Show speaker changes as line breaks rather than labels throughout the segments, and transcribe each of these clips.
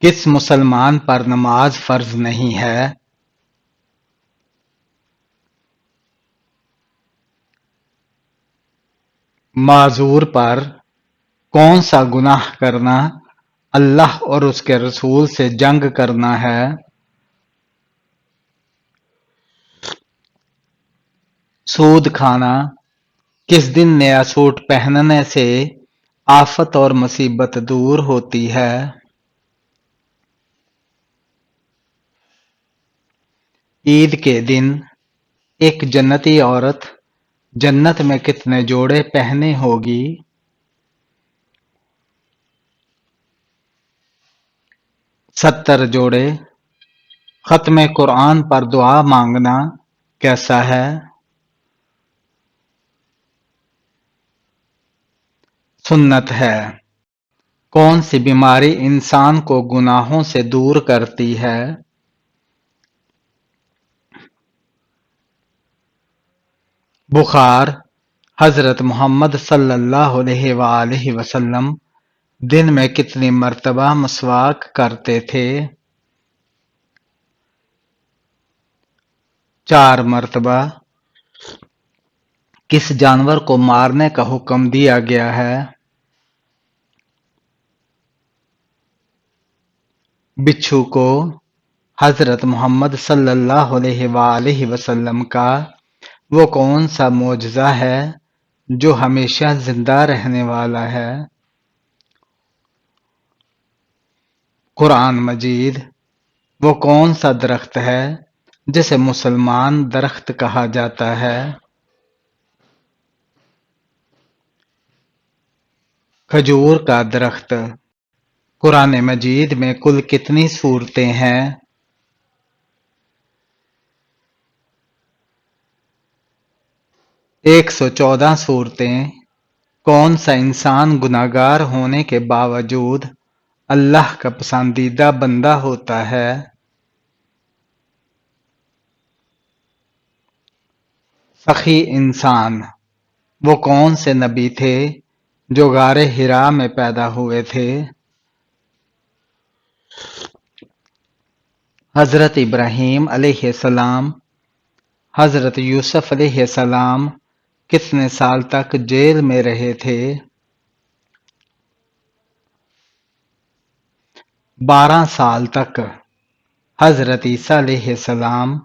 کس مسلمان پر نماز فرض نہیں ہے؟ معذور پر کون سا گناہ کرنا اللہ اور اس کے رسول سے جنگ کرنا ہے؟ سود کھانا کس دن نیا سوٹ پہننے سے آفت اور مصیبت دور ہوتی ہے؟ عید کے دن ایک جنتی عورت جنت میں کتنے جوڑے پہنے ہوگی؟ 70 جوڑے۔ ختم قرآن پر دعا مانگنا کیسا ہے؟ سنت ہے۔ کون سی بیماری انسان کو گناہوں سے دور کرتی ہے؟ بخار۔ حضرت محمد صلی اللہ علیہ وآلہ وسلم دن میں کتنی مرتبہ مسواک کرتے تھے؟ 4 مرتبہ۔ کس جانور کو مارنے کا حکم دیا گیا ہے؟ بچھو کو۔ حضرت محمد صلی اللہ علیہ وآلہ وسلم کا وہ کون سا معجزہ ہے جو ہمیشہ زندہ رہنے والا ہے؟ قرآن مجید۔ وہ کون سا درخت ہے جسے مسلمان درخت کہا جاتا ہے؟ کھجور کا درخت۔ قرآن مجید میں کل کتنی سورتیں ہیں؟ 114 سورتیں۔ کون سا انسان گناہگار ہونے کے باوجود اللہ کا پسندیدہ بندہ ہوتا ہے؟ سخی انسان۔ وہ کون سے نبی تھے جو غار حرا میں پیدا ہوئے تھے؟ حضرت ابراہیم علیہ السلام۔ حضرت یوسف علیہ السلام کتنے سال تک جیل میں رہے تھے؟ 12 سال تک۔ حضرت عیسیٰ علیہ السلام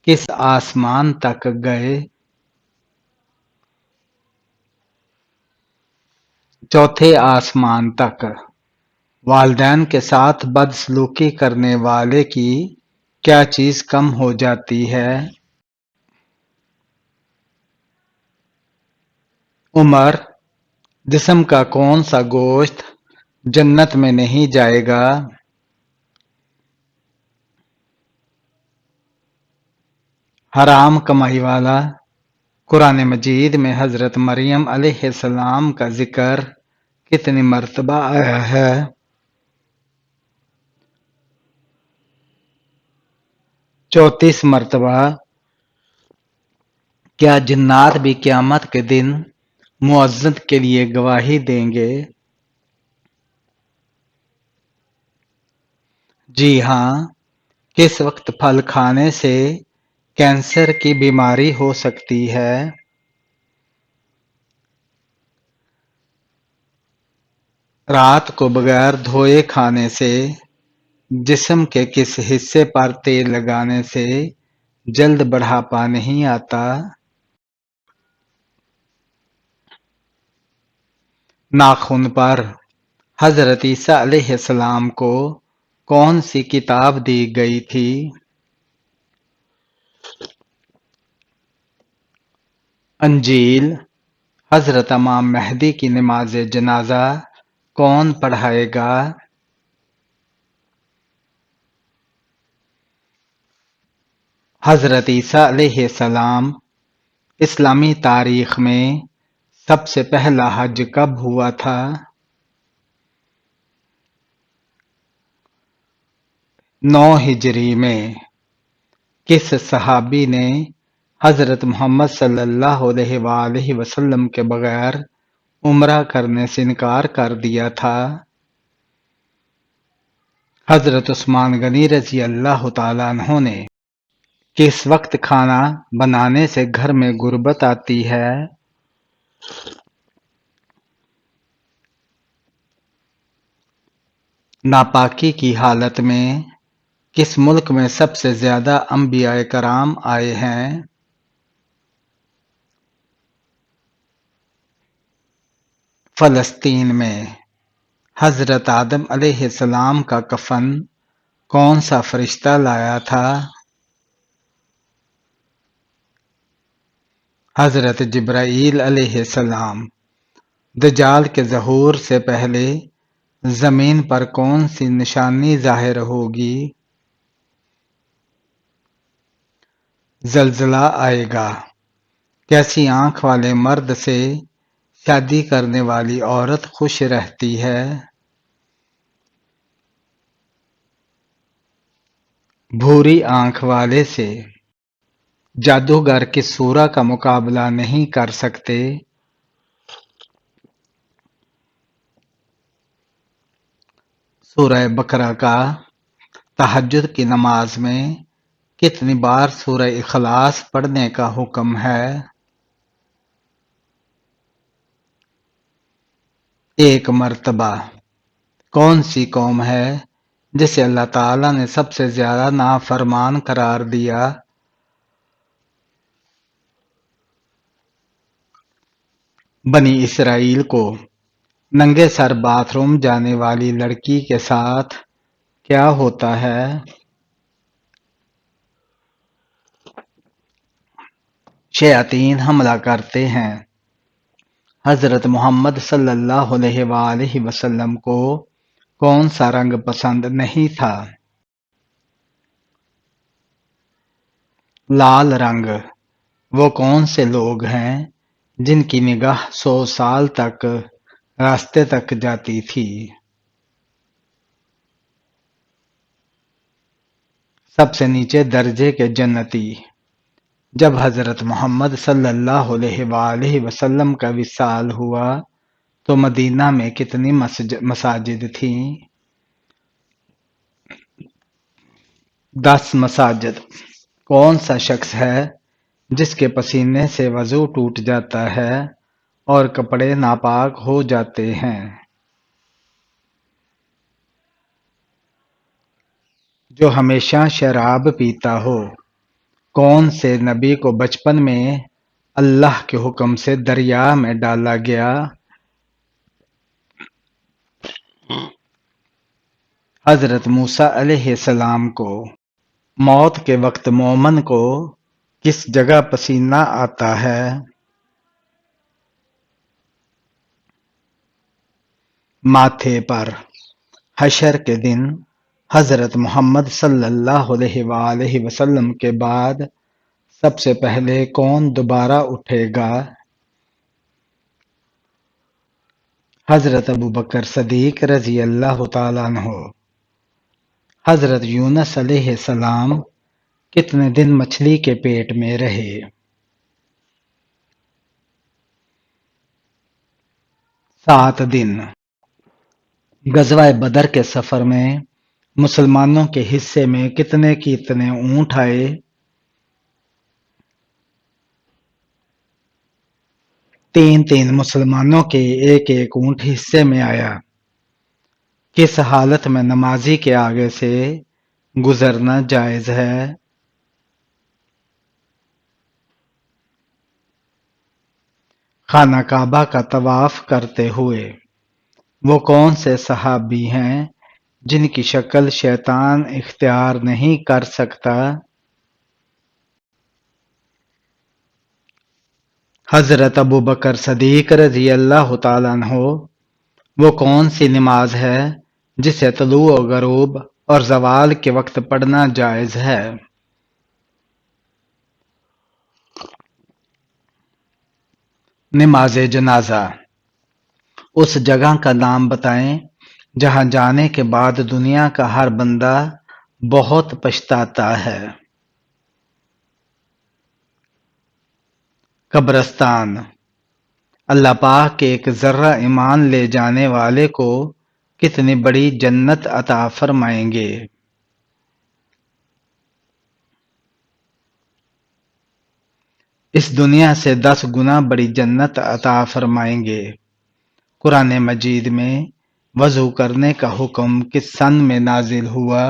کس آسمان تک گئے؟ چوتھے آسمان تک۔ والدین کے ساتھ بدسلوکی کرنے والے کی کیا چیز کم ہو جاتی ہے؟ عمر۔ جسم کا کون سا گوشت جنت میں نہیں جائے گا؟ حرام کمائی والا۔ قرآن مجید میں حضرت مریم علیہ السلام کا ذکر کتنی مرتبہ آیا ہے؟ 34 مرتبہ۔ کیا جنات بھی قیامت کے دن مؤذن کے لیے گواہی دیں گے؟ جی ہاں۔ کس وقت پھل کھانے سے کینسر کی بیماری ہو سکتی ہے؟ رات کو بغیر دھوئے کھانے سے، جسم کے کس حصے پر تیل لگانے سے جلد بڑھاپا نہیں آتا؟ ناخن پر۔ حضرت عیسیٰ علیہ السلام کو کون سی کتاب دی گئی تھی؟ انجیل۔ حضرت امام مہدی کی نماز جنازہ کون پڑھائے گا؟ حضرت عیسیٰ علیہ السلام۔ اسلامی تاریخ میں سب سے پہلا حج کب ہوا تھا؟ 9 ہجری میں۔ کس صحابی نے حضرت محمد صلی اللہ علیہ وآلہ وسلم کے بغیر عمرہ کرنے سے انکار کر دیا تھا؟ حضرت عثمان غنی رضی اللہ تعالیٰ عنہ نے کس وقت کھانا بنانے سے گھر میں غربت آتی ہے؟ ناپاکی کی حالت میں کس ملک میں سب سے زیادہ انبیاء کرام آئے ہیں؟ فلسطین میں۔ حضرت آدم علیہ السلام کا کفن کون سا فرشتہ لایا تھا؟ حضرت جبرائیل علیہ السلام۔ دجال کے ظہور سے پہلے زمین پر کون سی نشانی ظاہر ہوگی؟ زلزلہ آئے گا۔ کیسی آنکھ والے مرد سے شادی کرنے والی عورت خوش رہتی ہے؟ بھوری آنکھ والے سے۔ جادوگر کس سورہ کا مقابلہ نہیں کر سکتے؟ سورہ بقرہ کا۔ تہجد کی نماز میں کتنی بار سورہ اخلاص پڑھنے کا حکم ہے؟ ایک مرتبہ۔ کون سی قوم ہے جسے اللہ تعالیٰ نے سب سے زیادہ نافرمان قرار دیا؟ بنی اسرائیل کو ننگے سر باتھ روم جانے والی لڑکی کے ساتھ کیا ہوتا ہے؟ شیاطین حملہ کرتے ہیں۔ حضرت محمد صلی اللہ علیہ وآلہ وسلم کو کون سا رنگ پسند نہیں تھا؟ لال رنگ۔ وہ کون سے لوگ ہیں جن کی نگاہ 100 سال تک راستے تک جاتی تھی؟ سب سے نیچے درجے کے جنتی۔ جب حضرت محمد صلی اللہ علیہ وآلہ وسلم کا وصال ہوا تو مدینہ میں کتنی مساجد تھیں؟ 10 مساجد۔ کون سا شخص ہے جس کے پسینے سے وضو ٹوٹ جاتا ہے اور کپڑے ناپاک ہو جاتے ہیں؟ جو ہمیشہ شراب پیتا ہو۔ کون سے نبی کو بچپن میں اللہ کے حکم سے دریا میں ڈالا گیا؟ حضرت موسیٰ علیہ السلام کو۔ موت کے وقت مومن کو کس جگہ پسینہ آتا ہے؟ ماتھے پر۔ حشر کے دن حضرت محمد صلی اللہ علیہ وآلہ وسلم کے بعد سب سے پہلے کون دوبارہ اٹھے گا؟ حضرت ابوبکر صدیق رضی اللہ تعالیٰ عنہ۔ حضرت یونس علیہ السلام کتنے دن مچھلی کے پیٹ میں رہے؟ 7 دن۔ غزوہ بدر کے سفر میں مسلمانوں کے حصے میں کتنے اونٹ آئے؟ 3 مسلمانوں کے ایک اونٹ حصے میں آیا۔ کس حالت میں نمازی کے آگے سے گزرنا جائز ہے؟ خانہ کعبہ کا طواف کرتے ہوئے وہ کون سے صحابی ہیں جن کی شکل شیطان اختیار نہیں کر سکتا؟ حضرت ابوبکر صدیق رضی اللہ تعالیٰ عنہ۔ وہ کون سی نماز ہے جسے طلوع و غروب اور زوال کے وقت پڑھنا جائز ہے؟ نماز جنازہ۔ اس جگہ کا نام بتائیں جہاں جانے کے بعد دنیا کا ہر بندہ بہت پچھتاتا ہے۔ قبرستان۔ اللہ پاک کے ایک ذرہ ایمان لے جانے والے کو کتنی بڑی جنت عطا فرمائیں گے۔ اس دنیا سے 10 گنا بڑی جنت عطا فرمائیں گے۔ قرآن مجید میں وضو کرنے کا حکم کس سن میں نازل ہوا؟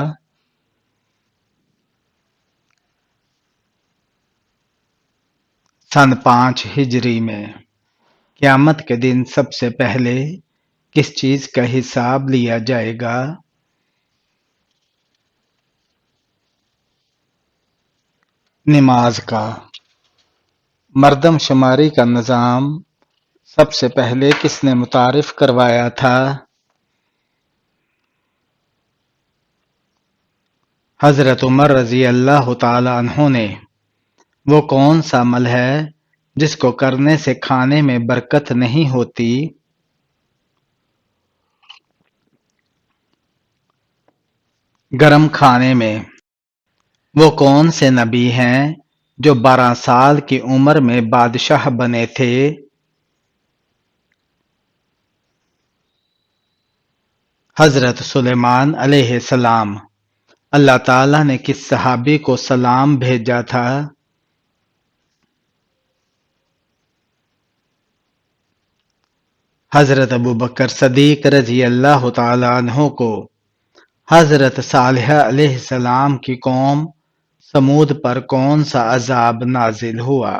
سن 5 ہجری میں۔ قیامت کے دن سب سے پہلے کس چیز کا حساب لیا جائے گا؟ نماز کا۔ مردم شماری کا نظام سب سے پہلے کس نے متعارف کروایا تھا؟ حضرت عمر رضی اللہ تعالی عنہ نے۔ وہ کون سا عمل ہے جس کو کرنے سے کھانے میں برکت نہیں ہوتی؟ گرم کھانے میں۔ وہ کون سے نبی ہیں جو 12 سال کی عمر میں بادشاہ بنے تھے؟ حضرت سلیمان علیہ السلام۔ اللہ تعالیٰ نے کس صحابی کو سلام بھیجا تھا؟ حضرت ابوبکر صدیق رضی اللہ تعالی عنہ کو حضرت صالح علیہ السلام کی قوم سمود پر کون سا عذاب نازل ہوا؟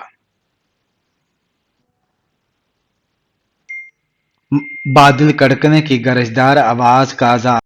بادل کڑکنے کی گرجدار آواز کا عذاب۔